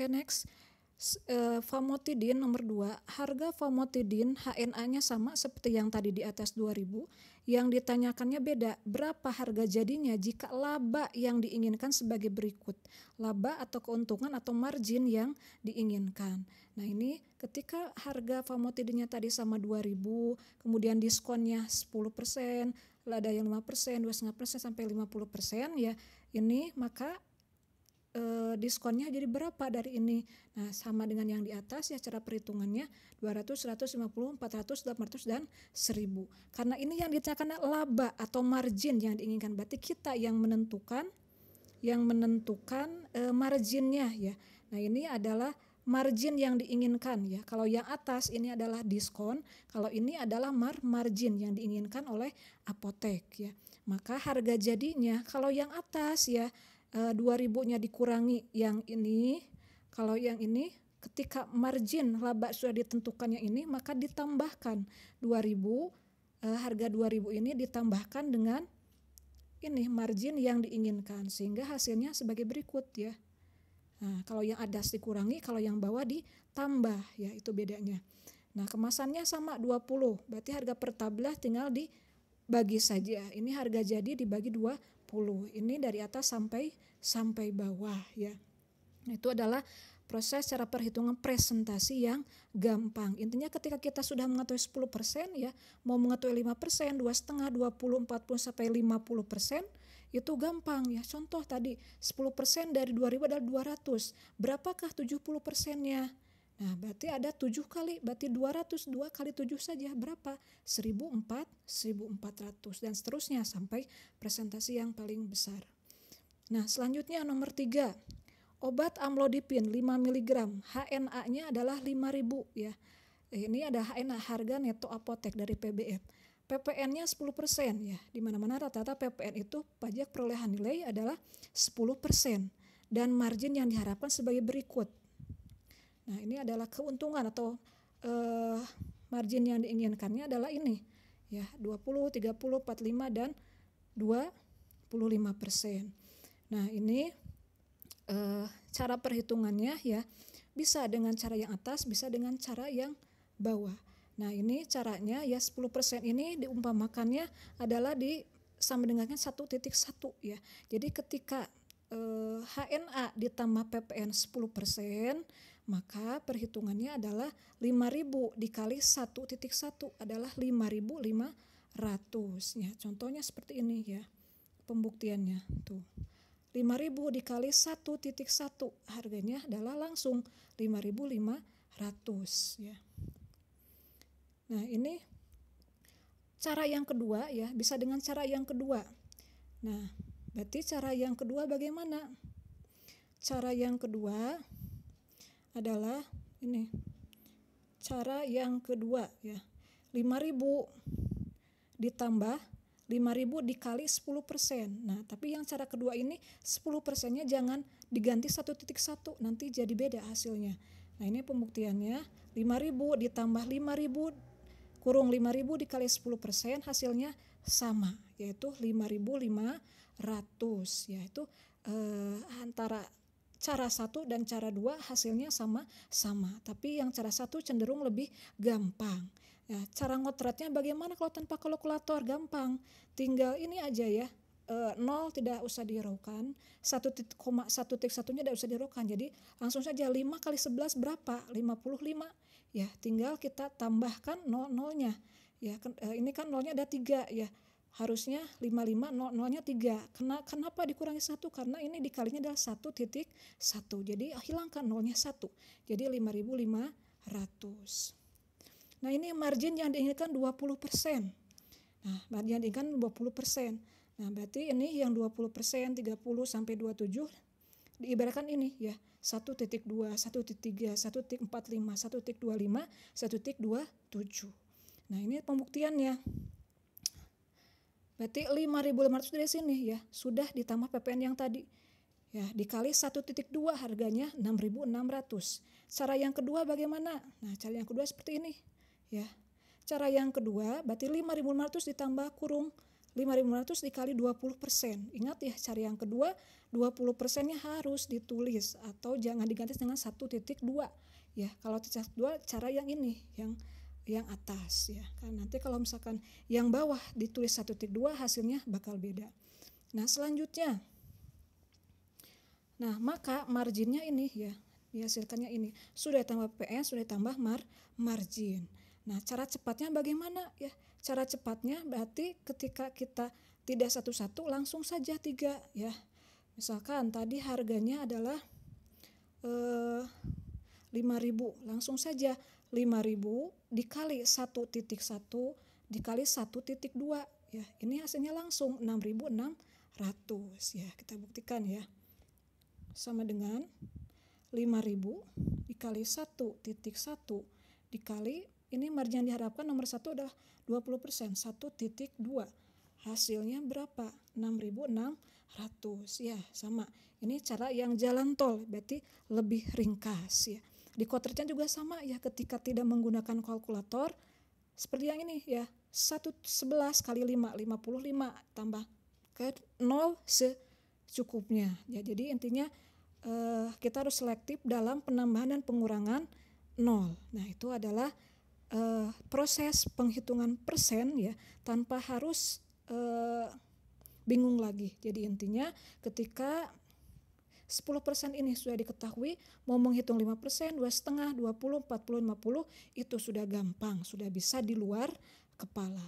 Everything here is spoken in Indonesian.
Oke, next. Famotidin nomor 2, harga famotidin HNA-nya sama seperti yang tadi di atas 2000. Yang ditanyakannya beda, berapa harga jadinya jika laba yang diinginkan sebagai berikut. Laba atau keuntungan atau margin yang diinginkan. Nah, ini ketika harga famotidinnya tadi sama 2000, kemudian diskonnya 10%, ada yang 5%, 2,5% sampai 50% ya. Ini maka diskonnya jadi berapa dari ini. Nah, sama dengan yang di atas ya, cara perhitungannya 200, 150, 400, 800 dan 1000. Karena ini yang ditanyakan laba atau margin yang diinginkan. Berarti kita yang menentukan marginnya ya. Nah, ini adalah margin yang diinginkan ya. Kalau yang atas ini adalah diskon, kalau ini adalah margin yang diinginkan oleh apotek ya. Maka harga jadinya kalau yang atas ya 2000-nya dikurangi yang ini, kalau yang ini ketika margin laba sudah ditentukannya ini maka ditambahkan 2000, harga 2000 ini ditambahkan dengan ini margin yang diinginkan sehingga hasilnya sebagai berikut ya. Nah, kalau yang atas dikurangi, kalau yang bawah ditambah ya, itu bedanya. Nah, kemasannya sama 20, berarti harga per tablah tinggal dibagi saja. Ini harga jadi dibagi 20. Ini dari atas sampai bawah ya. Itu adalah proses cara perhitungan presentasi yang gampang. Intinya ketika kita sudah mengetahui 10% ya, mau mengetahui 5%, 2,5, 20, 40 sampai 50%, itu gampang ya. Contoh tadi 10% dari 2000 adalah 200. Berapakah 70%-nya? Nah, berarti ada 7 kali, berarti 202 kali 7 saja berapa? 1400 dan seterusnya sampai presentasi yang paling besar. Nah, selanjutnya nomor 3. Obat amlodipin 5 mg, HNA-nya adalah 5000 ya. Ini ada HNA, harga neto apotek dari PBM. PPN-nya 10% ya. Di mana-mana rata-rata PPN itu pajak perolehan nilai adalah 10% dan margin yang diharapkan sebagai berikut. Nah, ini adalah keuntungan atau margin yang diinginkannya adalah ini ya, 20, 30, 45 dan 25%. Nah, ini cara perhitungannya ya, bisa dengan cara yang atas, bisa dengan cara yang bawah. Nah, ini caranya ya, 10% ini diumpamakannya adalah sama dengannya 1,1 ya. Jadi ketika HNA ditambah PPN 10%, maka perhitungannya adalah 5000 dikali 1,1 adalah 5500 ya. Contohnya seperti ini ya, pembuktiannya tuh. 5000 dikali 1,1 harganya adalah langsung 5500 ya. Nah, ini cara yang kedua ya, bisa dengan cara yang kedua. Nah, berarti cara yang kedua bagaimana? Cara yang kedua adalah ini. Cara yang kedua ya. 5000 ditambah 5000 dikali 10%. Nah, tapi yang cara kedua ini 10%-nya jangan diganti 1,1, nanti jadi beda hasilnya. Nah, ini pembuktiannya. 5000 ditambah 5000 kurung 5000 dikali 10% hasilnya sama, yaitu 5500. Yaitu antara cara 1 dan cara 2 hasilnya sama. Tapi yang cara 1 cenderung lebih gampang. Ya, cara ngotretnya bagaimana kalau tanpa kalkulator? Gampang, tinggal ini aja ya, 0 tidak usah dihiraukan, 1,1nya tidak usah dihiraukan, jadi langsung saja 5 kali 11 berapa? 55 ya, tinggal kita tambahkan 0-nya ya, ini kan 0-nya ada 3 ya, harusnya 55, 0-nya 3. Kenapa dikurangi 1? Karena ini dikalinya adalah 1,1, jadi hilangkan 0-nya 1, jadi 5500. Nah, ini margin yang diinginkan 20%. Nah, margin yang diinginkan 20%. Nah, berarti ini yang 20%, 30 sampai 27 diibaratkan ini ya, 1,2, 1,3, 1,45, 1,25, 1,27. Nah, ini pembuktiannya. Berarti 5.500 dari sini ya, sudah ditambah PPN yang tadi. Ya, dikali 1,2 harganya 6.600. Cara yang kedua bagaimana? Nah, cara yang kedua seperti ini. Ya, cara yang kedua berarti 5.500 ditambah kurung 5.500 dikali 20%. Ingat ya, cara yang kedua 20%-nya harus ditulis atau jangan diganti dengan 1.2 ya. Kalau 1.2 cara yang ini, yang atas ya. Kan nanti kalau misalkan yang bawah ditulis 1.2 hasilnya bakal beda. Nah, selanjutnya. Nah, maka marginnya ini ya, dihasilkannya ini. Sudah tambah PN, sudah tambah margin. Nah, cara cepatnya bagaimana ya? Cara cepatnya berarti ketika kita tidak satu-satu langsung saja 3 ya. Misalkan tadi harganya adalah 5.000, langsung saja 5.000 dikali 1.1 dikali 1.2 ya. Ini hasilnya langsung 6.600 ya. Kita buktikan ya. Sama dengan 5.000 dikali 1.1 dikali ini margin yang diharapkan nomor 1 adalah 20%, 1.2. Hasilnya berapa? 6.600 ya, sama. Ini cara yang jalan tol, berarti lebih ringkas ya. Di Quadrant juga sama ya, ketika tidak menggunakan kalkulator seperti yang ini ya. 11 kali 5, 55 tambah ke 0 secukupnya. Ya, jadi intinya kita harus selektif dalam penambahan dan pengurangan 0. Nah, itu adalah proses penghitungan persen ya, tanpa harus bingung lagi. Jadi intinya ketika 10% ini sudah diketahui, mau menghitung 5%, 2,5, 20, 40, 50 itu sudah gampang, sudah bisa di luar kepala.